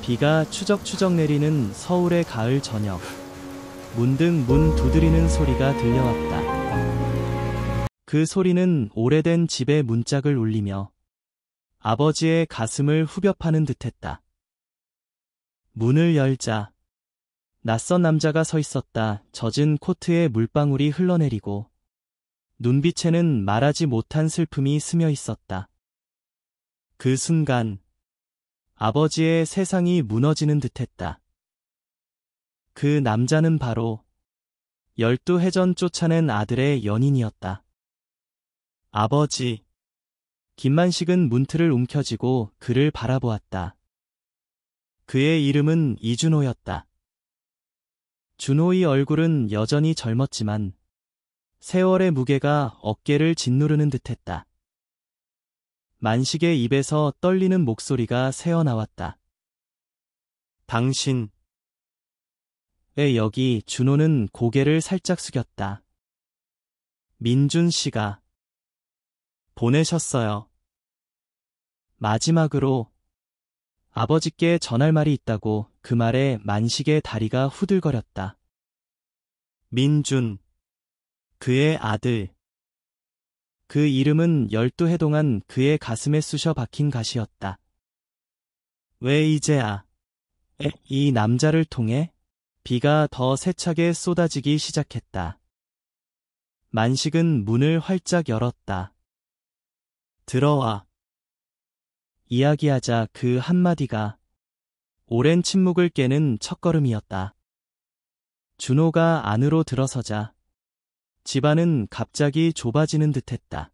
비가 추적추적 내리는 서울의 가을 저녁. 문득 문 두드리는 소리가 들려왔다. 그 소리는 오래된 집의 문짝을 울리며 아버지의 가슴을 후벼 파는 듯했다. 문을 열자 낯선 남자가 서 있었다. 젖은 코트에 물방울이 흘러내리고 눈빛에는 말하지 못한 슬픔이 스며 있었다. 그 순간 아버지의 세상이 무너지는 듯했다. 그 남자는 바로 12해 전 쫓아낸 아들의 연인이었다. 아버지. 김만식은 문틀을 움켜쥐고 그를 바라보았다. 그의 이름은 이준호였다. 준호의 얼굴은 여전히 젊었지만 세월의 무게가 어깨를 짓누르는 듯했다. 만식의 입에서 떨리는 목소리가 새어나왔다. 당신. 여기. 준호는 고개를 살짝 숙였다. 민준 씨가 보내셨어요. 마지막으로 아버지께 전할 말이 있다고. 그 말에 만식의 다리가 후들거렸다. 민준. 그의 아들. 그 이름은 12해 동안 그의 가슴에 쑤셔 박힌 가시였다. 왜 이제야? 이 남자를 통해? 비가 더 세차게 쏟아지기 시작했다. 만식은 문을 활짝 열었다. 들어와. 이야기하자. 그 한마디가 오랜 침묵을 깨는 첫걸음이었다. 준호가 안으로 들어서자 집안은 갑자기 좁아지는 듯했다.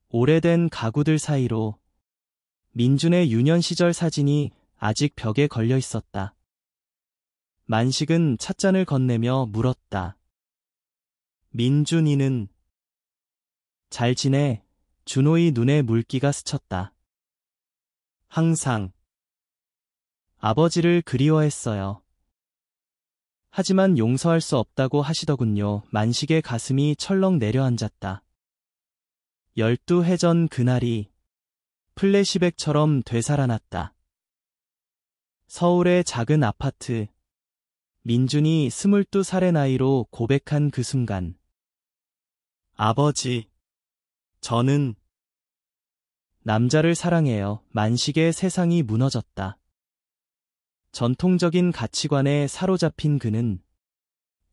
오래된 가구들 사이로 민준의 유년 시절 사진이 아직 벽에 걸려 있었다. 만식은 찻잔을 건네며 물었다. 민준이는? 잘 지내? 준호의 눈에 물기가 스쳤다. 항상. 아버지를 그리워했어요. 하지만 용서할 수 없다고 하시더군요. 만식의 가슴이 철렁 내려앉았다. 12해 전 그날이 플래시백처럼 되살아났다. 서울의 작은 아파트. 민준이 22살의 나이로 고백한 그 순간. 아버지, 저는 남자를 사랑해요. 만식의 세상이 무너졌다. 전통적인 가치관에 사로잡힌 그는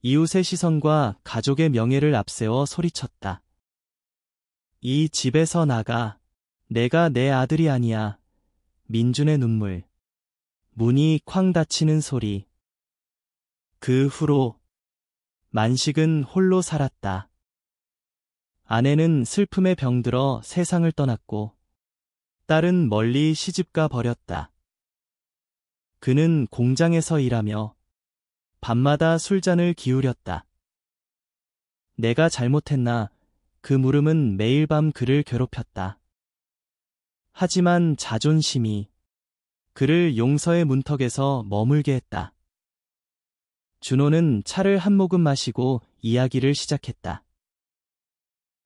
이웃의 시선과 가족의 명예를 앞세워 소리쳤다. 이 집에서 나가. 내가 내 아들이 아니야. 민준의 눈물. 문이 쾅 닫히는 소리. 그 후로 만식은 홀로 살았다. 아내는 슬픔에 병들어 세상을 떠났고 딸은 멀리 시집가 버렸다. 그는 공장에서 일하며 밤마다 술잔을 기울였다. 내가 잘못했나? 그 물음은 매일 밤 그를 괴롭혔다. 하지만 자존심이 그를 용서의 문턱에서 머물게 했다. 준호는 차를 한 모금 마시고 이야기를 시작했다.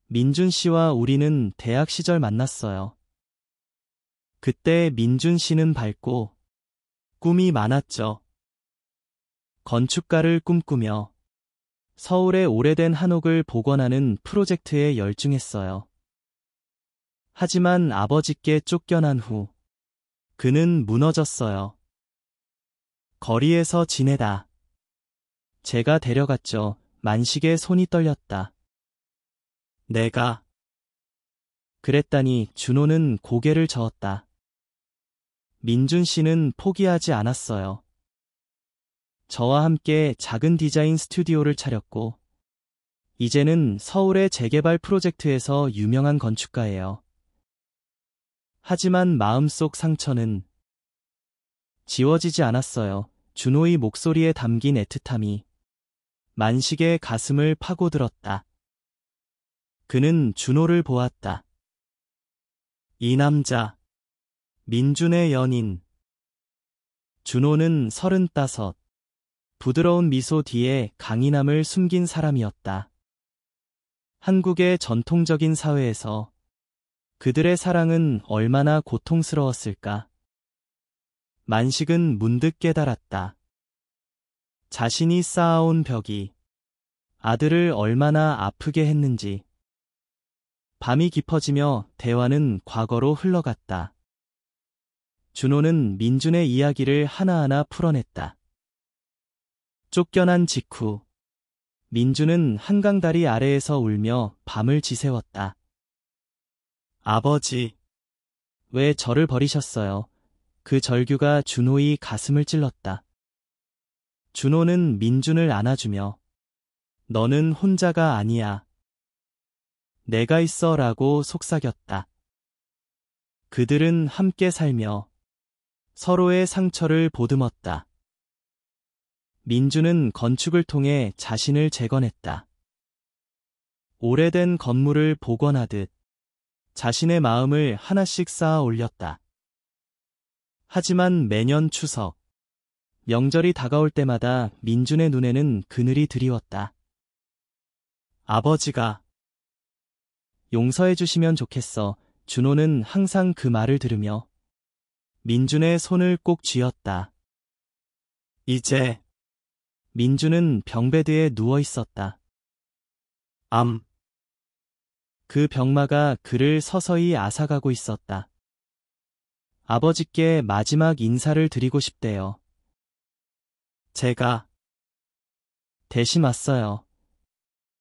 민준 씨와 우리는 대학 시절 만났어요. 그때 민준 씨는 밝고 꿈이 많았죠. 건축가를 꿈꾸며 서울의 오래된 한옥을 복원하는 프로젝트에 열중했어요. 하지만 아버지께 쫓겨난 후 그는 무너졌어요. 거리에서 지내다. 제가 데려갔죠. 만식의 손이 떨렸다. 내가. 그랬다니. 준호는 고개를 저었다. 민준 씨는 포기하지 않았어요. 저와 함께 작은 디자인 스튜디오를 차렸고 이제는 서울의 재개발 프로젝트에서 유명한 건축가예요. 하지만 마음속 상처는 지워지지 않았어요. 준호의 목소리에 담긴 애틋함이 만식의 가슴을 파고들었다. 그는 준호를 보았다. 이 남자, 민준의 연인. 준호는 35. 부드러운 미소 뒤에 강인함을 숨긴 사람이었다. 한국의 전통적인 사회에서 그들의 사랑은 얼마나 고통스러웠을까. 만식은 문득 깨달았다. 자신이 쌓아온 벽이 아들을 얼마나 아프게 했는지. 밤이 깊어지며 대화는 과거로 흘러갔다. 준호는 민준의 이야기를 하나하나 풀어냈다. 쫓겨난 직후 민준은 한강다리 아래에서 울며 밤을 지새웠다. 아버지, 왜 저를 버리셨어요? 그 절규가 준호의 가슴을 찔렀다. 준호는 민준을 안아주며 너는 혼자가 아니야. 내가 있어 라고 속삭였다. 그들은 함께 살며 서로의 상처를 보듬었다. 민준은 건축을 통해 자신을 재건했다. 오래된 건물을 복원하듯 자신의 마음을 하나씩 쌓아 올렸다. 하지만 매년 추석, 명절이 다가올 때마다 민준의 눈에는 그늘이 드리웠다. 아버지가 용서해 주시면 좋겠어. 준호는 항상 그 말을 들으며 민준의 손을 꼭 쥐었다. 이제 민준은 병베드에 누워 있었다. 그 병마가 그를 서서히 앗아가고 있었다. 아버지께 마지막 인사를 드리고 싶대요. 제가 대신 왔어요.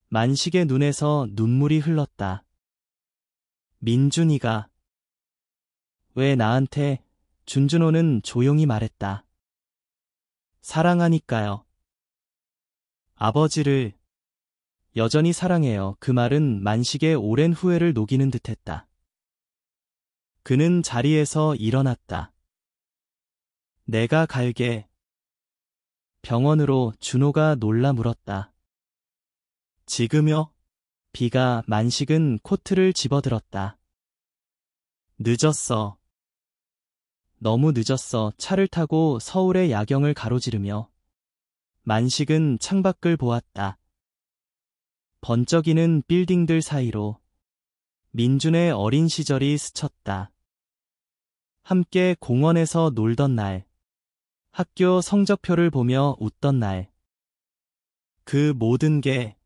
만식의 눈에서 눈물이 흘렀다. 민준이가 왜 나한테? 준준호는 조용히 말했다. 사랑하니까요. 아버지를 여전히 사랑해요. 그 말은 만식의 오랜 후회를 녹이는 듯했다. 그는 자리에서 일어났다. 내가 갈게. 병원으로. 준호가 놀라 물었다. 지금요? 비가. 만식은 코트를 집어들었다. 늦었어. 너무 늦었어. 차를 타고 서울의 야경을 가로지르며 만식은 창밖을 보았다. 번쩍이는 빌딩들 사이로 민준의 어린 시절이 스쳤다. 함께 공원에서 놀던 날, 학교 성적표를 보며 웃던 날. 그 모든 게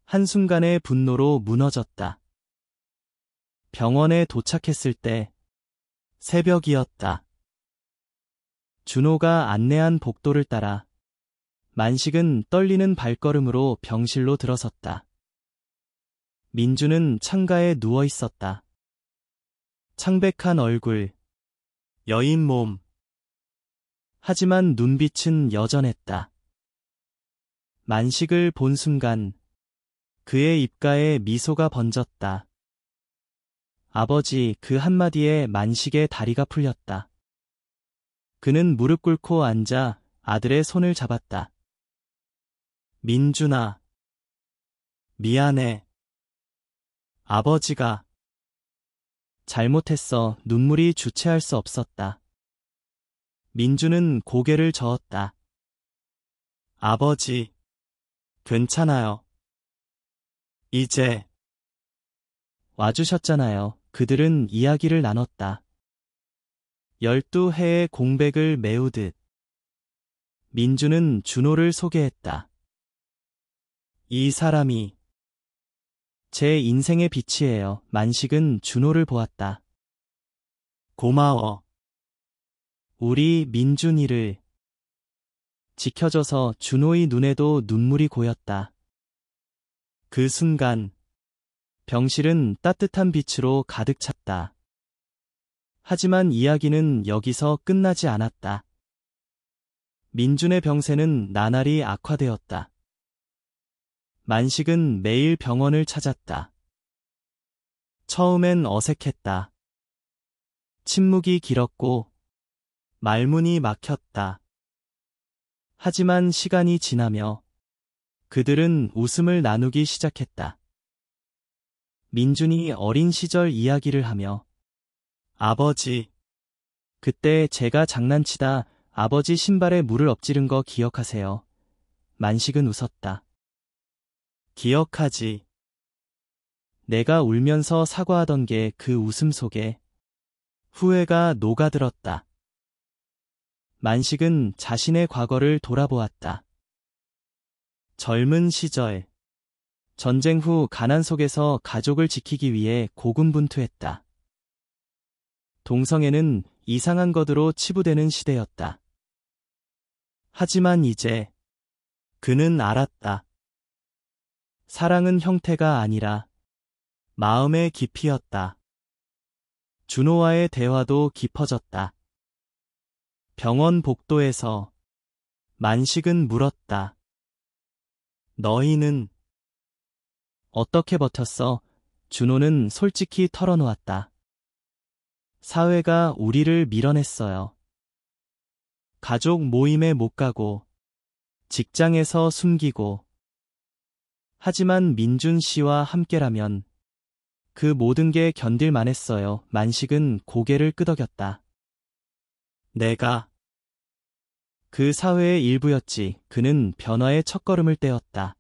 한순간의 분노로 무너졌다. 병원에 도착했을 때 새벽이었다. 준호가 안내한 복도를 따라 만식은 떨리는 발걸음으로 병실로 들어섰다. 민준은 창가에 누워 있었다. 창백한 얼굴, 여인 몸. 하지만 눈빛은 여전했다. 만식을 본 순간 그의 입가에 미소가 번졌다. 아버지. 그 한마디에 만식의 다리가 풀렸다. 그는 무릎 꿇고 앉아 아들의 손을 잡았다. 민준아, 미안해. 아버지가 잘못했어. 눈물이 주체할 수 없었다. 민준은 고개를 저었다. 아버지, 괜찮아요. 이제 와주셨잖아요. 그들은 이야기를 나눴다. 12해의 공백을 메우듯. 민준은 준호를 소개했다. 이 사람이 제 인생의 빛이에요. 만식은 준호를 보았다. 고마워. 우리 민준이를 지켜줘서. 준호의 눈에도 눈물이 고였다. 그 순간 병실은 따뜻한 빛으로 가득 찼다. 하지만 이야기는 여기서 끝나지 않았다. 민준의 병세는 나날이 악화되었다. 만식은 매일 병원을 찾았다. 처음엔 어색했다. 침묵이 길었고 말문이 막혔다. 하지만 시간이 지나며 그들은 웃음을 나누기 시작했다. 민준이 어린 시절 이야기를 하며 아버지, 그때 제가 장난치다 아버지 신발에 물을 엎지른 거 기억하세요? 만식은 웃었다. 기억하지. 내가 울면서 사과하던 게 그 웃음 속에 후회가 녹아들었다. 만식은 자신의 과거를 돌아보았다. 젊은 시절, 전쟁 후 가난 속에서 가족을 지키기 위해 고군분투했다. 동성애는 이상한 것으로 치부되는 시대였다. 하지만 이제 그는 알았다. 사랑은 형태가 아니라 마음의 깊이였다. 준호와의 대화도 깊어졌다. 병원 복도에서 만식은 물었다. 너희는 어떻게 버텼어? 준호는 솔직히 털어놓았다. 사회가 우리를 밀어냈어요. 가족 모임에 못 가고, 직장에서 숨기고. 하지만 민준 씨와 함께라면 그 모든 게 견딜만 했어요. 만식은 고개를 끄덕였다. 내가 그 사회의 일부였지. 그는 변화의 첫걸음을 떼었다.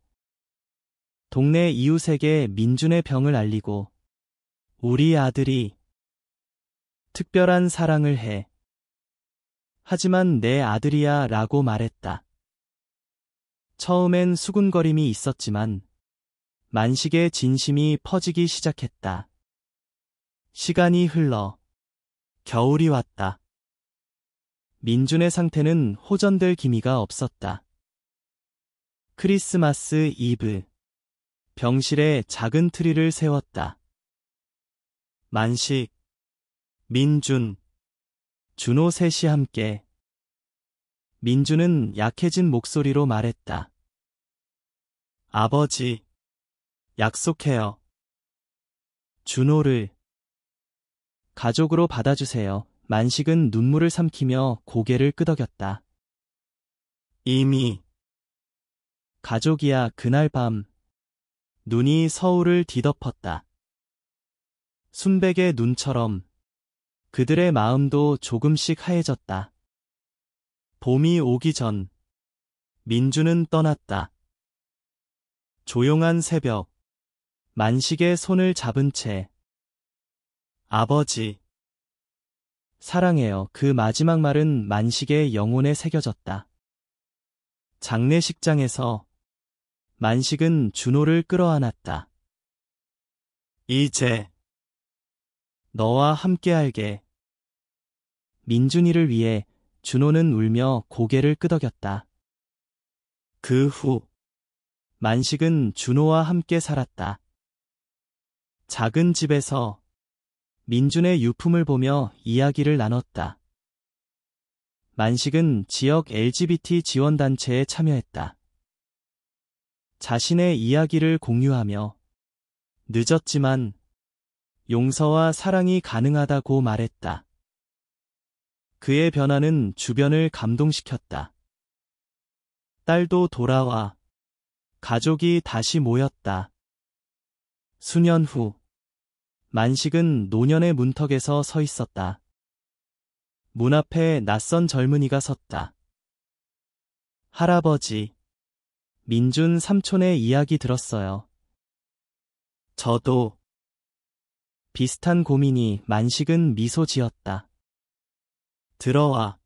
동네 이웃에게 민준의 병을 알리고 우리 아들이 특별한 사랑을 해. 하지만 내 아들이야 라고 말했다. 처음엔 수군거림이 있었지만 만식의 진심이 퍼지기 시작했다. 시간이 흘러 겨울이 왔다. 민준의 상태는 호전될 기미가 없었다. 크리스마스 이브, 병실에 작은 트리를 세웠다. 만식, 민준, 준호 셋이 함께. 민준은 약해진 목소리로 말했다. 아버지, 약속해요. 준호를 가족으로 받아주세요. 만식은 눈물을 삼키며 고개를 끄덕였다. 이미 가족이야. 그날 밤 눈이 서울을 뒤덮었다. 순백의 눈처럼 그들의 마음도 조금씩 하얘졌다. 봄이 오기 전 민준은 떠났다. 조용한 새벽, 만식의 손을 잡은 채 아버지, 사랑해요. 그 마지막 말은 만식의 영혼에 새겨졌다. 장례식장에서 만식은 준호를 끌어안았다. 이제 너와 함께할게. 민준이를 위해 준호는 울며 고개를 끄덕였다. 그 후 만식은 준호와 함께 살았다. 작은 집에서 민준의 유품을 보며 이야기를 나눴다. 만식은 지역 LGBT 지원단체에 참여했다. 자신의 이야기를 공유하며 늦었지만 용서와 사랑이 가능하다고 말했다. 그의 변화는 주변을 감동시켰다. 딸도 돌아와 가족이 다시 모였다. 수년 후 만식은 노년의 문턱에서 서 있었다. 문 앞에 낯선 젊은이가 섰다. 할아버지, 민준 삼촌의 이야기 들었어요. 저도 비슷한 고민이. 만식은 미소 지었다. 들어와.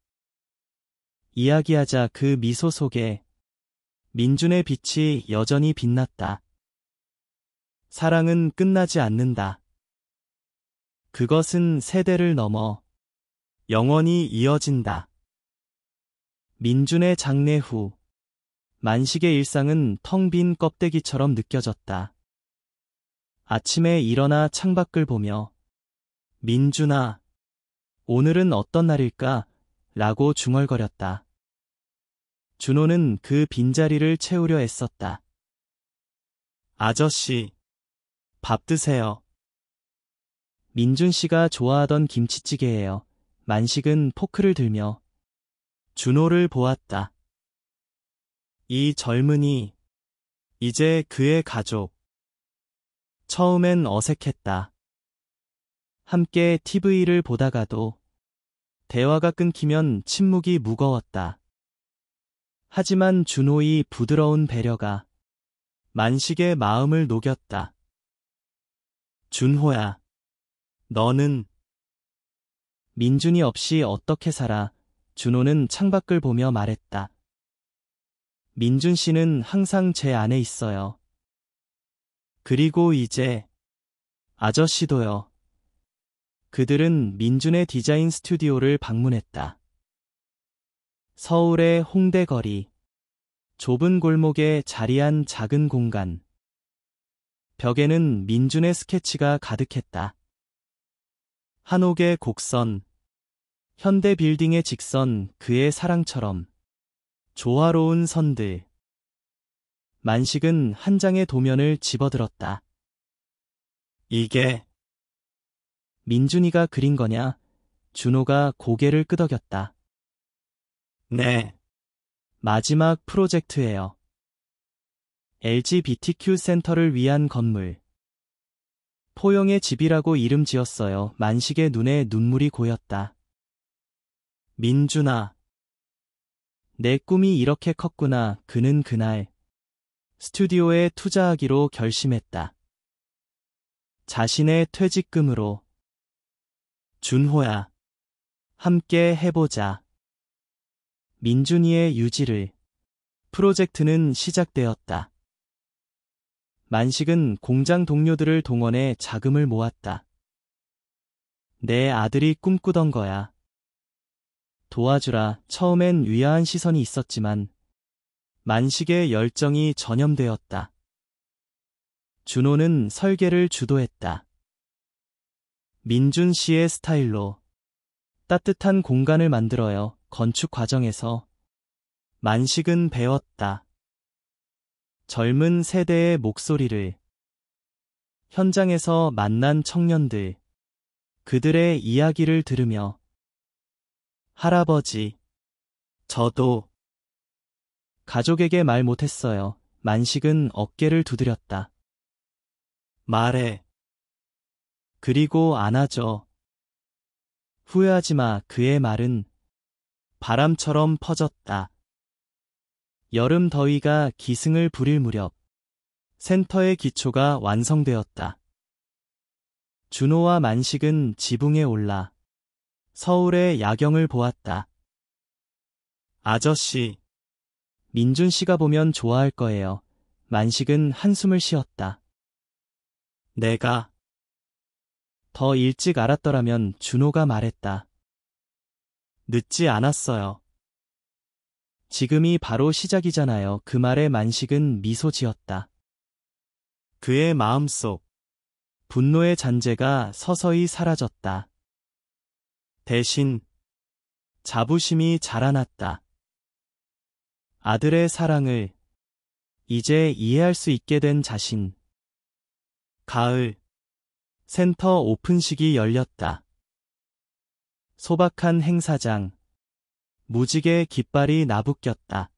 이야기하자. 그 미소 속에 민준의 빛이 여전히 빛났다. 사랑은 끝나지 않는다. 그것은 세대를 넘어 영원히 이어진다. 민준의 장례 후 만식의 일상은 텅 빈 껍데기처럼 느껴졌다. 아침에 일어나 창밖을 보며 민준아, 오늘은 어떤 날일까? 라고 중얼거렸다. 준호는 그 빈자리를 채우려 애썼다. 아저씨, 밥 드세요. 민준 씨가 좋아하던 김치찌개예요. 만식은 포크를 들며 준호를 보았다. 이 젊은이, 이제 그의 가족. 처음엔 어색했다. 함께 TV를 보다가도 대화가 끊기면 침묵이 무거웠다. 하지만 준호의 부드러운 배려가 만식의 마음을 녹였다. 준호야, 너는 민준이 없이 어떻게 살아? 준호는 창밖을 보며 말했다. 민준 씨는 항상 제 안에 있어요. 그리고 이제 아저씨도요. 그들은 민준의 디자인 스튜디오를 방문했다. 서울의 홍대 거리, 좁은 골목에 자리한 작은 공간. 벽에는 민준의 스케치가 가득했다. 한옥의 곡선, 현대 빌딩의 직선, 그의 사랑처럼 조화로운 선들. 만식은 한 장의 도면을 집어들었다. 이게 민준이가 그린 거냐? 준호가 고개를 끄덕였다. 네. 마지막 프로젝트예요. LGBTQ 센터를 위한 건물. 포용의 집이라고 이름 지었어요. 만식의 눈에 눈물이 고였다. 민준아. 내 꿈이 이렇게 컸구나. 그는 그날 스튜디오에 투자하기로 결심했다. 자신의 퇴직금으로. 준호야. 함께 해보자. 민준이의 유지를. 프로젝트는 시작되었다. 만식은 공장 동료들을 동원해 자금을 모았다. 내 아들이 꿈꾸던 거야. 도와주라. 처음엔 의아한 시선이 있었지만 만식의 열정이 전염되었다. 준호는 설계를 주도했다. 민준 씨의 스타일로 따뜻한 공간을 만들어요. 건축 과정에서 만식은 배웠다. 젊은 세대의 목소리를. 현장에서 만난 청년들. 그들의 이야기를 들으며 할아버지, 저도 가족에게 말 못했어요. 만식은 어깨를 두드렸다. 말해. 그리고 안아줘. 후회하지 마. 그의 말은 바람처럼 퍼졌다. 여름 더위가 기승을 부릴 무렵 센터의 기초가 완성되었다. 준호와 만식은 지붕에 올라 서울의 야경을 보았다. 아저씨. 민준 씨가 보면 좋아할 거예요. 만식은 한숨을 쉬었다. 내가 더 일찍 알았더라면. 준호가 말했다. 늦지 않았어요. 지금이 바로 시작이잖아요. 그 말에 만식은 미소 지었다. 그의 마음속 분노의 잔재가 서서히 사라졌다. 대신 자부심이 자라났다. 아들의 사랑을 이제 이해할 수 있게 된 자신. 가을 센터 오픈식이 열렸다. 소박한 행사장. 무지개 깃발이 나부꼈다.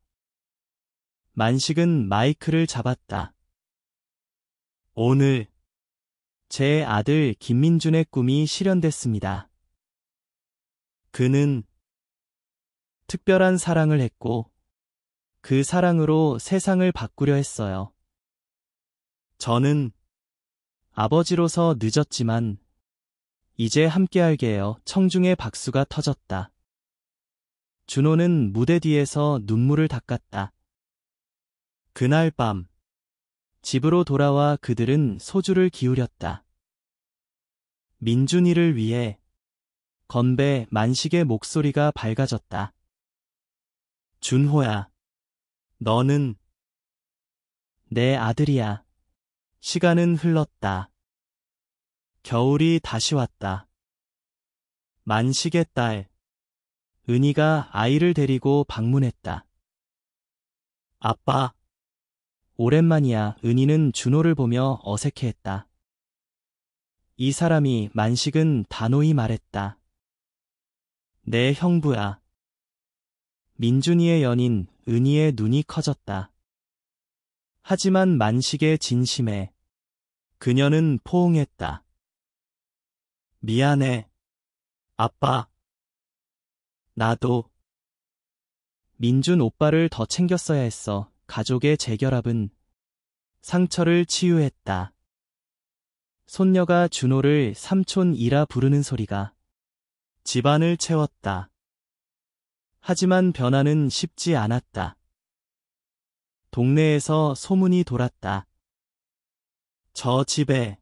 만식은 마이크를 잡았다. 오늘 제 아들 김민준의 꿈이 실현됐습니다. 그는 특별한 사랑을 했고 그 사랑으로 세상을 바꾸려 했어요. 저는 아버지로서 늦었지만 이제 함께하게 해요. 청중의 박수가 터졌다. 준호는 무대 뒤에서 눈물을 닦았다. 그날 밤 집으로 돌아와 그들은 소주를 기울였다. 민준이를 위해. 건배. 만식의 목소리가 밝아졌다. 준호야. 너는 내 아들이야. 시간은 흘렀다. 겨울이 다시 왔다. 만식의 딸 은희가 아이를 데리고 방문했다. 아빠. 오랜만이야. 은희는 준호를 보며 어색해했다. 이 사람이. 만식은 단호히 말했다. 내 형부야. 민준이의 연인. 은희의 눈이 커졌다. 하지만 만식의 진심에 그녀는 포옹했다. 미안해. 아빠. 나도. 민준 오빠를 더 챙겼어야 했어. 가족의 재결합은 상처를 치유했다. 손녀가 준호를 삼촌이라 부르는 소리가 집안을 채웠다. 하지만 변화는 쉽지 않았다. 동네에서 소문이 돌았다. 저 집에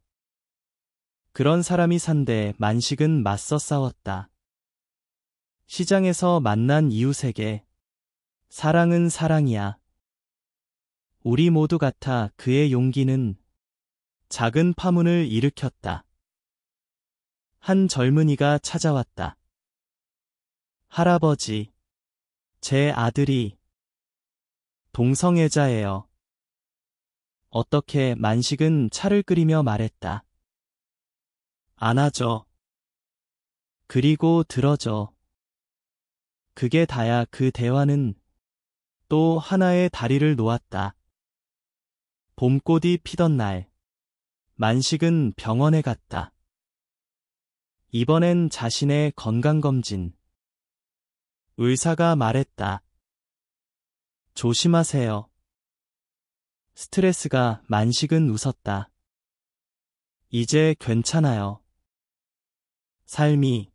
그런 사람이 산대. 만식은 맞서 싸웠다. 시장에서 만난 이웃에게 사랑은 사랑이야. 우리 모두 같아. 그의 용기는 작은 파문을 일으켰다. 한 젊은이가 찾아왔다. 할아버지, 제 아들이 동성애자예요. 어떻게? 만식은 차를 끓이며 말했다. 안아줘. 그리고 들어줘. 그게 다야. 그 대화는 또 하나의 다리를 놓았다. 봄꽃이 피던 날, 만식은 병원에 갔다. 이번엔 자신의 건강검진. 의사가 말했다. 조심하세요. 스트레스가. 만식은 웃었다. 이제 괜찮아요. 삶이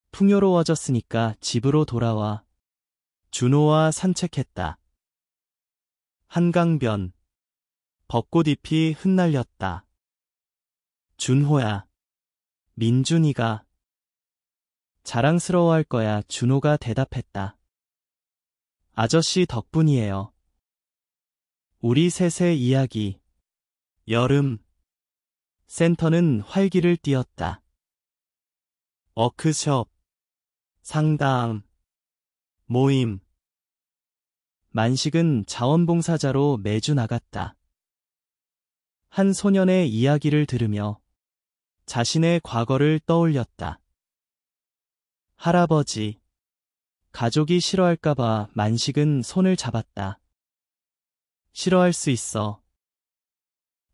풍요로워졌으니까 집으로 돌아와. 준호와 산책했다. 한강변, 벚꽃잎이 흩날렸다. 준호야, 민준이가 자랑스러워할 거야. 준호가 대답했다. 아저씨 덕분이에요. 우리 셋의 이야기. 여름. 센터는 활기를 띠었다. 워크숍, 상담, 모임. 만식은 자원봉사자로 매주 나갔다. 한 소년의 이야기를 들으며 자신의 과거를 떠올렸다. 할아버지, 가족이 싫어할까봐. 만식은 손을 잡았다. 싫어할 수 있어.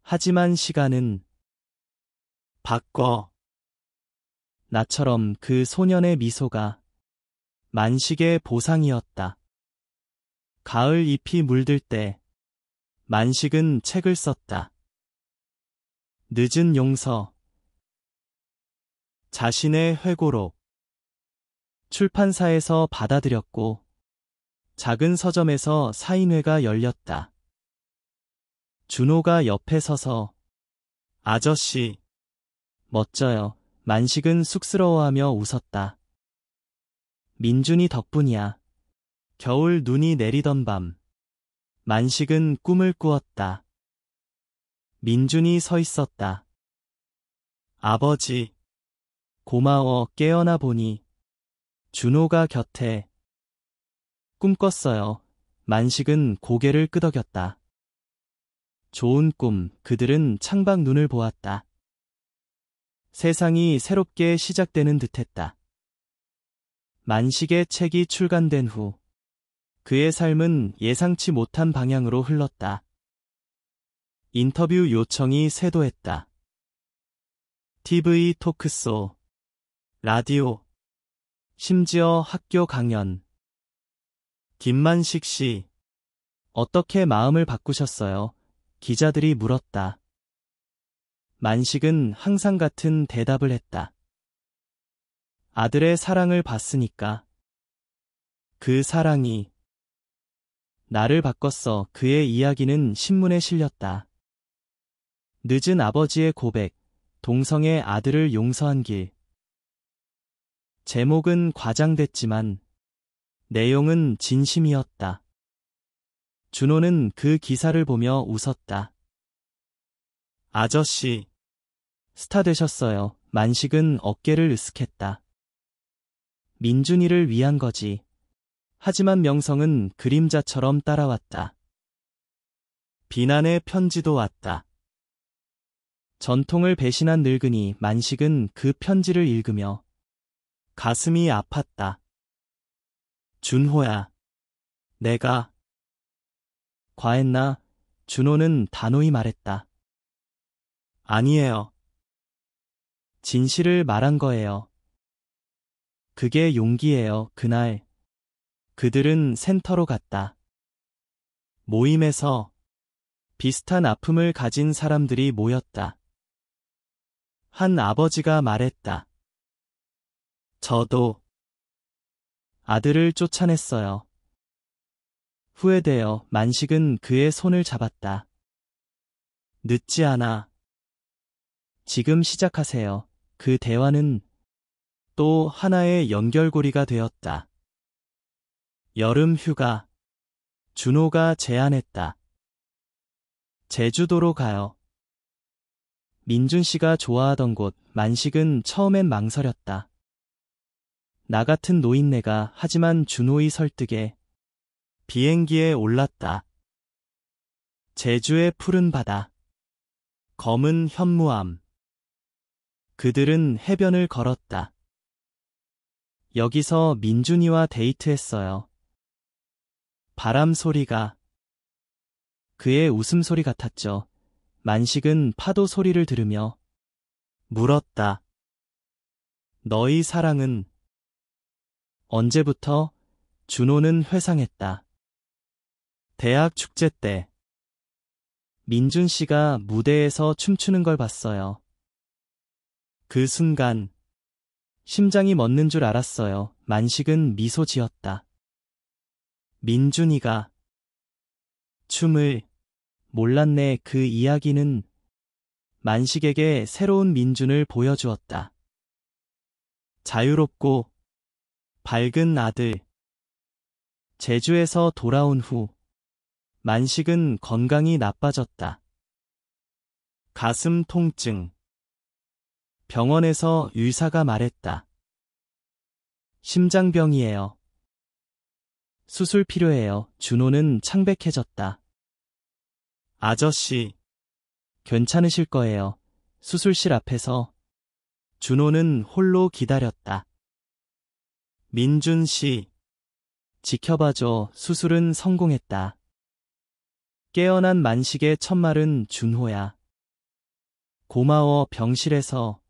하지만 시간은 바꿔. 나처럼. 그 소년의 미소가 만식의 보상이었다. 가을 잎이 물들 때 만식은 책을 썼다. 늦은 용서. 자신의 회고록. 출판사에서 받아들였고 작은 서점에서 사인회가 열렸다. 준호가 옆에 서서 아저씨, 멋져요. 만식은 쑥스러워하며 웃었다. 민준이 덕분이야. 겨울 눈이 내리던 밤, 만식은 꿈을 꾸었다. 민준이 서 있었다. 아버지, 고마워. 깨어나 보니 준호가 곁에. 꿈 꿨어요. 만식은 고개를 끄덕였다. 좋은 꿈. 그들은 창밖 눈을 보았다. 세상이 새롭게 시작되는 듯했다. 만식의 책이 출간된 후 그의 삶은 예상치 못한 방향으로 흘렀다. 인터뷰 요청이 쇄도했다. TV 토크쇼, 라디오, 심지어 학교 강연. 김만식 씨, 어떻게 마음을 바꾸셨어요? 기자들이 물었다. 만식은 항상 같은 대답을 했다. 아들의 사랑을 받으니까. 그 사랑이 나를 바꿨어. 그의 이야기는 신문에 실렸다. 늦은 아버지의 고백, 동성애 아들을 용서한 길. 제목은 과장됐지만 내용은 진심이었다. 준호는 그 기사를 보며 웃었다. 아저씨, 스타 되셨어요. 만식은 어깨를 으쓱했다. 민준이를 위한 거지. 하지만 명성은 그림자처럼 따라왔다. 비난의 편지도 왔다. 전통을 배신한 늙은이. 만식은 그 편지를 읽으며 가슴이 아팠다. 준호야, 내가 과했나? 준호는 단호히 말했다. 아니에요. 진실을 말한 거예요. 그게 용기예요. 그날 그들은 센터로 갔다. 모임에서 비슷한 아픔을 가진 사람들이 모였다. 한 아버지가 말했다. 저도 아들을 쫓아냈어요. 후회되어 만식은 그의 손을 잡았다. 늦지 않아. 지금 시작하세요. 그 대화는 또 하나의 연결고리가 되었다. 여름 휴가. 준호가 제안했다. 제주도로 가요. 민준 씨가 좋아하던 곳. 만식은 처음엔 망설였다. 나 같은 노인네가. 하지만 준호의 설득에 비행기에 올랐다. 제주의 푸른 바다. 검은 현무암. 그들은 해변을 걸었다. 여기서 민준이와 데이트했어요. 바람 소리가 그의 웃음소리 같았죠. 만식은 파도 소리를 들으며 물었다. 너희 사랑은 언제부터? 준호는 회상했다. 대학 축제 때 민준 씨가 무대에서 춤추는 걸 봤어요. 그 순간 심장이 멎는 줄 알았어요. 만식은 미소 지었다. 민준이가 춤을 몰랐네. 그 이야기는 만식에게 새로운 민준을 보여주었다. 자유롭고 밝은 아들. 제주에서 돌아온 후 만식은 건강이 나빠졌다. 가슴 통증. 병원에서 의사가 말했다. 심장병이에요. 수술 필요해요. 준호는 창백해졌다. 아저씨, 괜찮으실 거예요. 수술실 앞에서 준호는 홀로 기다렸다. 민준 씨, 지켜봐줘. 수술은 성공했다. 깨어난 만식의 첫 말은 준호야. 고마워. 병실에서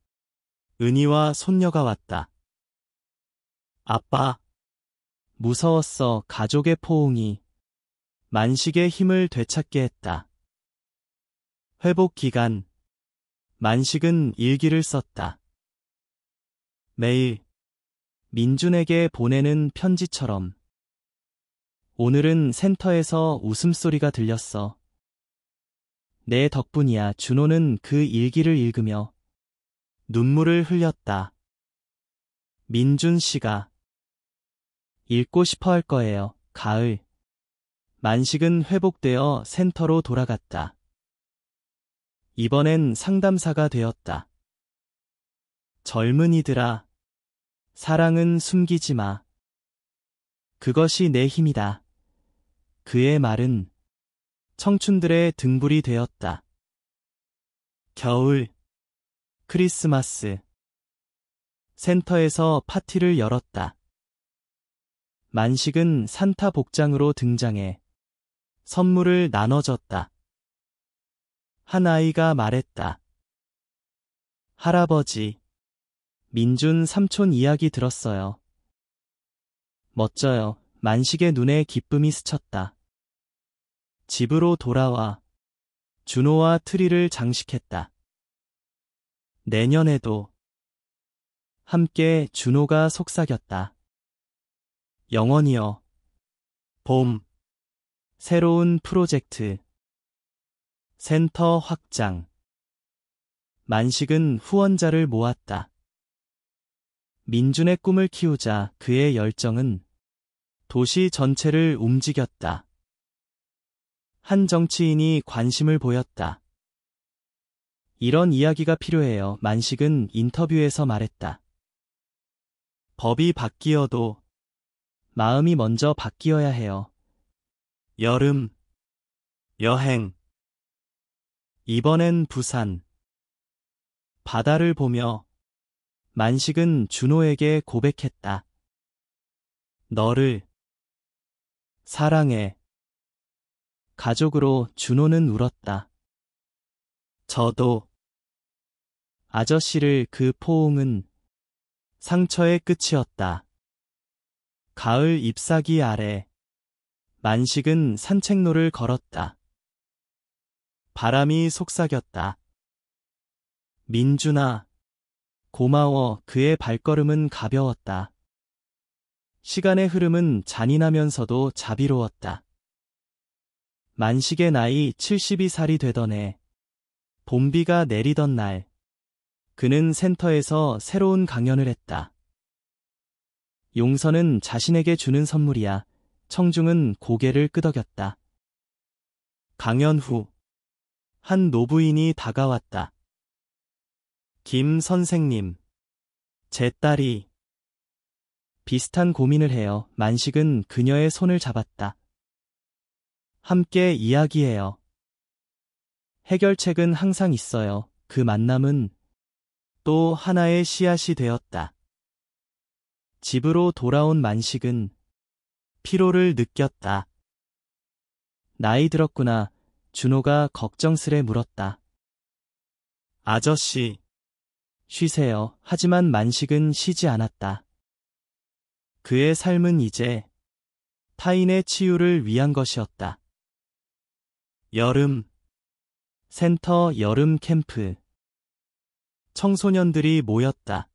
은희와 손녀가 왔다. 아빠. 무서웠어. 가족의 포옹이 만식의 힘을 되찾게 했다. 회복 기간. 만식은 일기를 썼다. 매일 민준에게 보내는 편지처럼. 오늘은 센터에서 웃음소리가 들렸어. 내 덕분이야. 준호는 그 일기를 읽으며 눈물을 흘렸다. 민준 씨가 읽고 싶어 할 거예요. 가을. 만식은 회복되어 센터로 돌아갔다. 이번엔 상담사가 되었다. 젊은이들아, 사랑은 숨기지 마. 그것이 내 힘이다. 그의 말은 청춘들의 등불이 되었다. 겨울, 크리스마스. 센터에서 파티를 열었다. 만식은 산타 복장으로 등장해 선물을 나눠줬다. 한 아이가 말했다. 할아버지, 민준 삼촌 이야기 들었어요. 멋져요. 만식의 눈에 기쁨이 스쳤다. 집으로 돌아와 준호와 트리를 장식했다. 내년에도 함께. 준호가 속삭였다. 영원히요. 봄. 새로운 프로젝트. 센터 확장. 만식은 후원자를 모았다. 민준의 꿈을 키우자. 그의 열정은 도시 전체를 움직였다. 한 정치인이 관심을 보였다. 이런 이야기가 필요해요. 만식은 인터뷰에서 말했다. 법이 바뀌어도 마음이 먼저 바뀌어야 해요. 여름, 여행. 이번엔 부산. 바다를 보며 만식은 준호에게 고백했다. 너를 사랑해. 가족으로 준호는 울었다. 저도. 아저씨를. 그 포옹은 상처의 끝이었다. 가을 잎사귀 아래 만식은 산책로를 걸었다. 바람이 속삭였다. 민준아, 고마워. 그의 발걸음은 가벼웠다. 시간의 흐름은 잔인하면서도 자비로웠다. 만식의 나이 72살이 되던 해, 봄비가 내리던 날, 그는 센터에서 새로운 강연을 했다. 용서는 자신에게 주는 선물이야. 청중은 고개를 끄덕였다. 강연 후, 한 노부인이 다가왔다. 김 선생님, 제 딸이 비슷한 고민을 해요. 만식은 그녀의 손을 잡았다. 함께 이야기해요. 해결책은 항상 있어요. 그 만남은 또 하나의 씨앗이 되었다. 집으로 돌아온 만식은 피로를 느꼈다. 나이 들었구나. 준호가 걱정스레 물었다. 아저씨, 쉬세요. 하지만 만식은 쉬지 않았다. 그의 삶은 이제 타인의 치유를 위한 것이었다. 여름, 센터 여름 캠프. 청소년들이 모였다.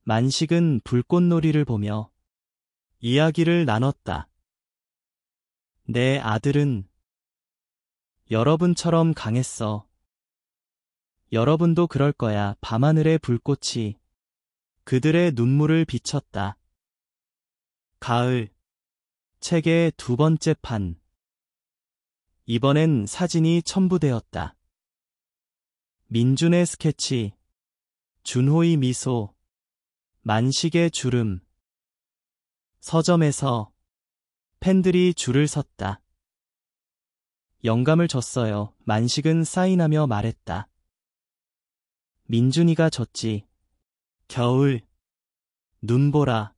만식은 불꽃놀이를 보며 이야기를 나눴다. 내 아들은 여러분처럼 강했어. 여러분도 그럴 거야. 밤하늘의 불꽃이 그들의 눈물을 비쳤다. 가을, 책의 두 번째 판. 이번엔 사진이 첨부되었다. 민준의 스케치, 준호의 미소, 만식의 주름. 서점에서 팬들이 줄을 섰다. 영감을 줬어요. 만식은 사인하며 말했다. 민준이가 줬지. 겨울, 눈보라.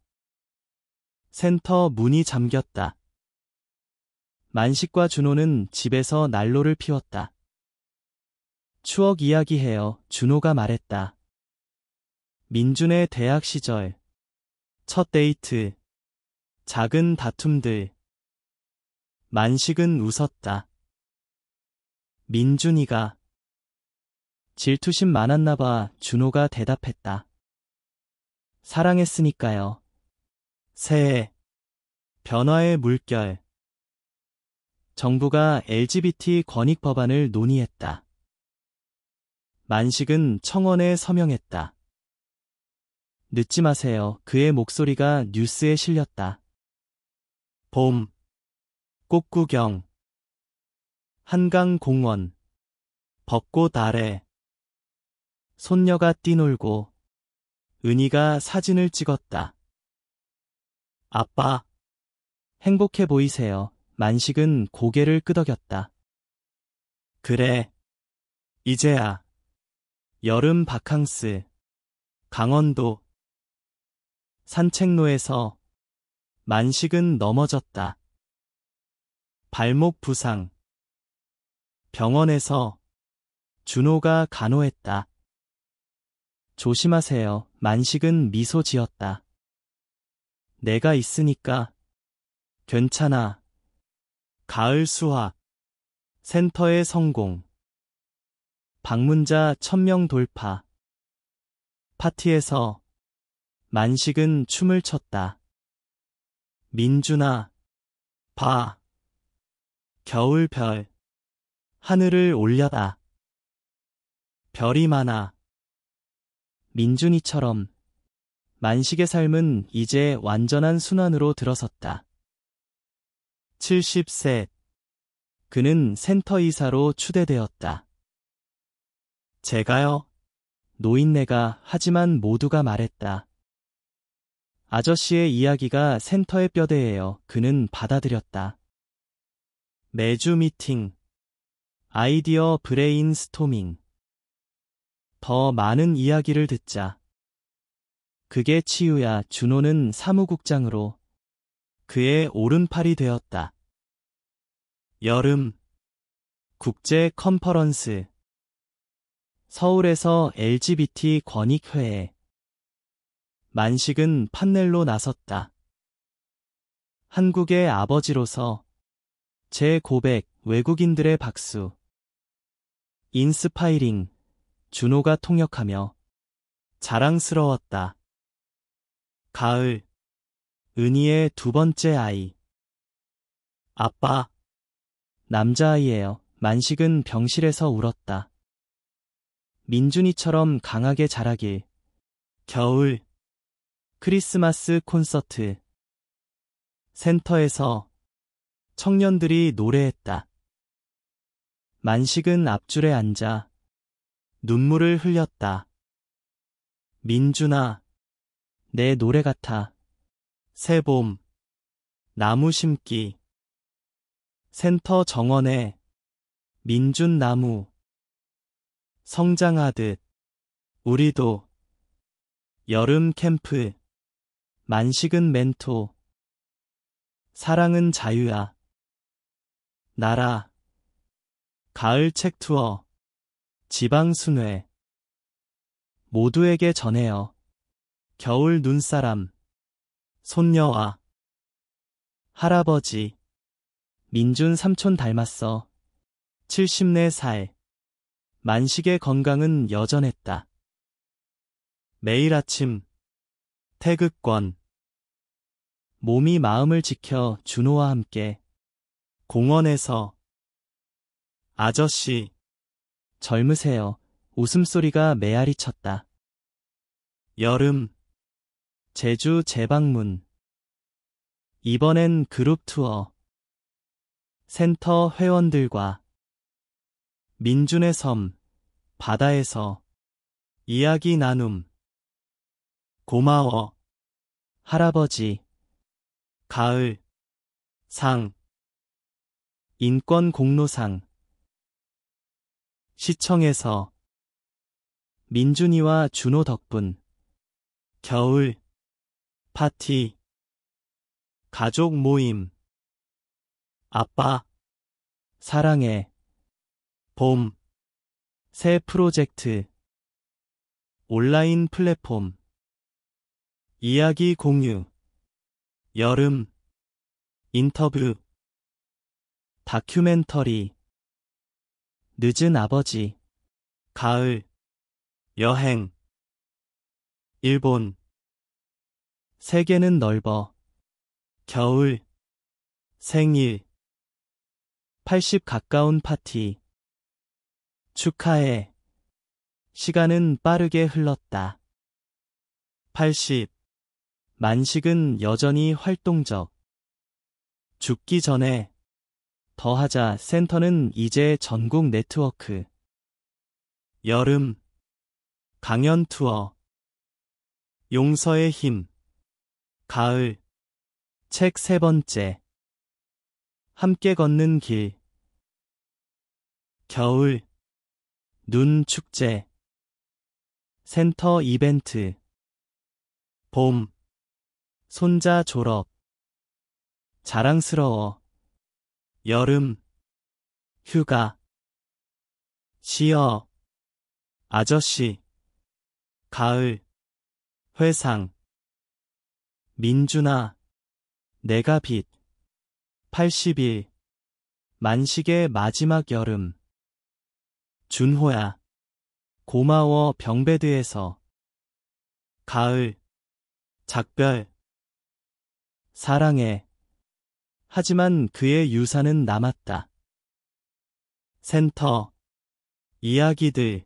센터 문이 잠겼다. 만식과 준호는 집에서 난로를 피웠다. 추억 이야기해요. 준호가 말했다. 민준의 대학 시절, 첫 데이트, 작은 다툼들. 만식은 웃었다. 민준이가 질투심 많았나 봐. 준호가 대답했다. 사랑했으니까요. 새해, 변화의 물결. 정부가 LGBT 권익 법안을 논의했다. 만식은 청원에 서명했다. 늦지 마세요. 그의 목소리가 뉴스에 실렸다. 봄, 꽃구경, 한강공원, 벚꽃 아래. 손녀가 뛰놀고 은희가 사진을 찍었다. 아빠, 행복해 보이세요. 만식은 고개를 끄덕였다. 그래, 이제야. 여름 바캉스, 강원도. 산책로에서 만식은 넘어졌다. 발목 부상. 병원에서 준호가 간호했다. 조심하세요. 만식은 미소 지었다. 내가 있으니까 괜찮아. 가을 수학. 센터의 성공. 방문자 1000명 돌파. 파티에서 만식은 춤을 췄다. 민준아, 봐. 겨울별. 하늘을 올려다. 별이 많아. 민준이처럼 만식의 삶은 이제 완전한 순환으로 들어섰다. 70세. 그는 센터이사로 추대되었다. 제가요? 노인네가. 하지만 모두가 말했다. 아저씨의 이야기가 센터의 뼈대예요. 그는 받아들였다. 매주 미팅. 아이디어 브레인스토밍. 더 많은 이야기를 듣자. 그게 치유야. 준호는 사무국장으로 그의 오른팔이 되었다. 여름, 국제 컨퍼런스. 서울에서 LGBT 권익회에. 만식은 판넬로 나섰다. 한국의 아버지로서 제 고백. 외국인들의 박수. 인스파이링. 준호가 통역하며 자랑스러웠다. 가을, 은희의 두 번째 아이. 아빠. 남자아이예요. 만식은 병실에서 울었다. 민준이처럼 강하게 자라길. 겨울. 크리스마스 콘서트. 센터에서 청년들이 노래했다. 만식은 앞줄에 앉아 눈물을 흘렸다. 민준아, 내 노래 같아. 새봄, 나무 심기. 센터 정원에 민준 나무. 성장하듯 우리도. 여름 캠프. 만식은 멘토. 사랑은 자유야. 나라. 가을 책 투어. 지방 순회. 모두에게 전해요. 겨울 눈사람. 손녀와 할아버지. 민준 삼촌 닮았어. 74살. 만식의 건강은 여전했다. 매일 아침 태극권. 몸이 마음을 지켜 준호와 함께. 공원에서 아저씨. 젊으세요. 웃음소리가 메아리 쳤다. 여름. 제주 재방문. 이번엔 그룹 투어. 센터 회원들과 민준의 섬, 바다에서 이야기 나눔. 고마워, 할아버지. 가을, 상. 인권 공로상. 시청에서 민준이와 준호 덕분. 겨울, 파티. 가족 모임. 아빠, 사랑해. 봄, 새 프로젝트. 온라인 플랫폼. 이야기 공유. 여름, 인터뷰. 다큐멘터리. 늦은 아버지. 가을, 여행. 일본. 세계는 넓어. 겨울, 생일. 80 가까운 파티. 축하해. 시간은 빠르게 흘렀다. 80. 만식은 여전히 활동적. 죽기 전에 더하자. 센터는 이제 전국 네트워크. 여름. 강연 투어. 용서의 힘. 가을. 책 세 번째. 함께 걷는 길. 겨울. 눈 축제. 센터 이벤트. 봄. 손자 졸업. 자랑스러워. 여름. 휴가. 쉬어. 아저씨. 가을. 회상. 민준아, 내가 빛. 80일. 만식의 마지막 여름. 준호야, 고마워. 병베드에서. 가을. 작별. 사랑해. 하지만 그의 유산은 남았다. 센터. 이야기들.